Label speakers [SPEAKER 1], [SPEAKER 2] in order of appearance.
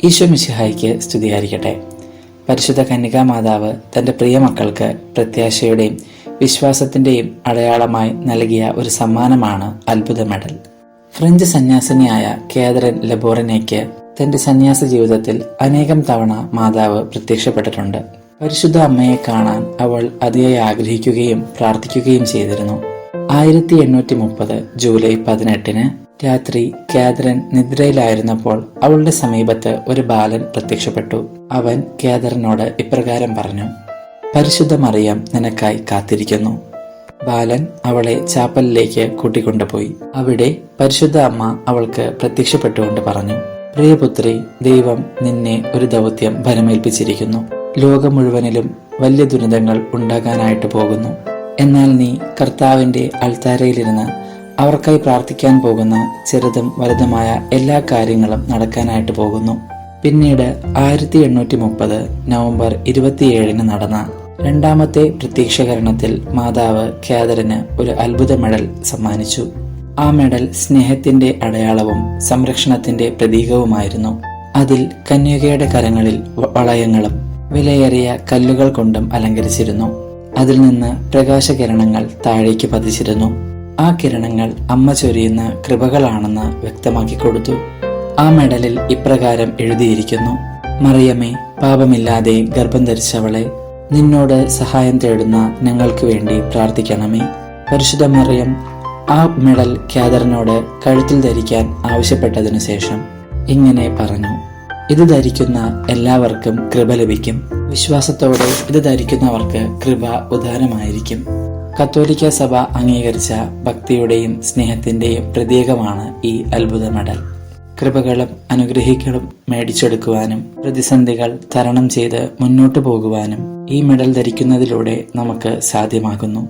[SPEAKER 1] ഈശോ മിശിഹായ്ക്ക് സ്തുതിയായിരിക്കട്ടെ. പരിശുദ്ധ കന്യകാ മാതാവ് തൻ്റെ പ്രിയ മക്കൾക്ക് പ്രത്യാശയുടെയും വിശ്വാസത്തിൻ്റെയും അടയാളമായി നൽകിയ ഒരു സമ്മാനമാണ് അത്ഭുത മെഡൽ. ഫ്രഞ്ച് സന്യാസിനിയായ കാതറിൻ ലബോറിനയ്ക്ക് തൻ്റെ സന്യാസ ജീവിതത്തിൽ അനേകം തവണ മാതാവ് പ്രത്യക്ഷപ്പെട്ടിട്ടുണ്ട്. പരിശുദ്ധ അമ്മയെ കാണാൻ അവൾ അതിയായി ആഗ്രഹിക്കുകയും പ്രാർത്ഥിക്കുകയും ചെയ്തിരുന്നു. 1830 ജൂലൈ 18 രാത്രി കാതറിൻ നിദ്രയിലായിരുന്നപ്പോൾ അവളുടെ സമീപത്ത് ഒരു ബാലൻ പ്രത്യക്ഷപ്പെട്ടു. അവൻ കാതറിനോട് ഇപ്രകാരം പറഞ്ഞു: പരിശുദ്ധ മറിയം നിനക്കായി കാത്തിരിക്കുന്നു. ബാലൻ അവളെ ചാപ്പലിലേക്ക് കൂട്ടിക്കൊണ്ടുപോയി. അവിടെ പരിശുദ്ധ അമ്മ അവൾക്ക് പ്രത്യക്ഷപ്പെട്ടുകൊണ്ട് പറഞ്ഞു: പ്രിയപുത്രി, ദൈവം നിന്നെ ഒരു ദൗത്യം ഭരമേൽപ്പിച്ചിരിക്കുന്നു. ലോകം മുഴുവനിലും വലിയ ദുരിതങ്ങൾ ഉണ്ടാകാനായിട്ട് പോകുന്നു. എന്നാൽ നീ കർത്താവിന്റെ അൾത്താരയിലിരുന്ന് അവർക്കായി പ്രാർത്ഥിക്കാൻ പോകുന്ന ചെറുതും വലുതുമായ എല്ലാ കാര്യങ്ങളും നടക്കാനായിട്ട് പോകുന്നു. പിന്നീട് 1830 നവംബർ 27 നടന്ന രണ്ടാമത്തെ പ്രത്യക്ഷീകരണത്തിൽ മാതാവ് കാതറിന് ഒരു അത്ഭുത മെഡൽ സമ്മാനിച്ചു. ആ മെഡൽ സ്നേഹത്തിന്റെ അടയാളവും സംരക്ഷണത്തിന്റെ പ്രതീകവുമായിരുന്നു. അതിൽ കന്യകയുടെ കരങ്ങളിൽ വളയങ്ങളും വിലയേറിയ കല്ലുകൾ കൊണ്ടും അലങ്കരിച്ചിരുന്നു. അതിൽ നിന്ന് പ്രകാശകിരണങ്ങൾ താഴേക്ക് പതിച്ചിരുന്നു. ആ കിരണങ്ങൾ അമ്മ ചൊരിയുന്ന കൃപകളാണെന്ന് വ്യക്തമാക്കി കൊടുത്തു. ആ മെഡലിൽ ഇപ്രകാരം എഴുതിയിരിക്കുന്നു: മറിയമേ, പാപമില്ലാതെ ഗർഭം ധരിച്ചവളെ, നിന്നോട് സഹായം തേടുന്ന ഞങ്ങൾക്ക് വേണ്ടി പ്രാർത്ഥിക്കണമേ. പരിശുദ്ധ മറിയം ആ മെഡൽ കാതറിനോട് കഴുത്തിൽ ധരിക്കാൻ ആവശ്യപ്പെട്ടതിനു ശേഷം ഇങ്ങനെ പറഞ്ഞു: ഇത് ധരിക്കുന്ന എല്ലാവർക്കും കൃപ ലഭിക്കും. വിശ്വാസത്തോടെ ഇത് ധരിക്കുന്നവർക്ക് കൃപ ഉദാരമായിരിക്കും. കത്തോലിക്ക സഭ അംഗീകരിച്ച ഭക്തിയുടെയും സ്നേഹത്തിന്റെയും പ്രതീകമാണ് ഈ അത്ഭുത മെഡൽ. കൃപകളും അനുഗ്രഹികളും മേടിച്ചെടുക്കുവാനും പ്രതിസന്ധികൾ തരണം ചെയ്ത് മുന്നോട്ടു പോകുവാനും ഈ മെഡൽ ധരിക്കുന്നതിലൂടെ നമുക്ക് സാധ്യമാകുന്നു.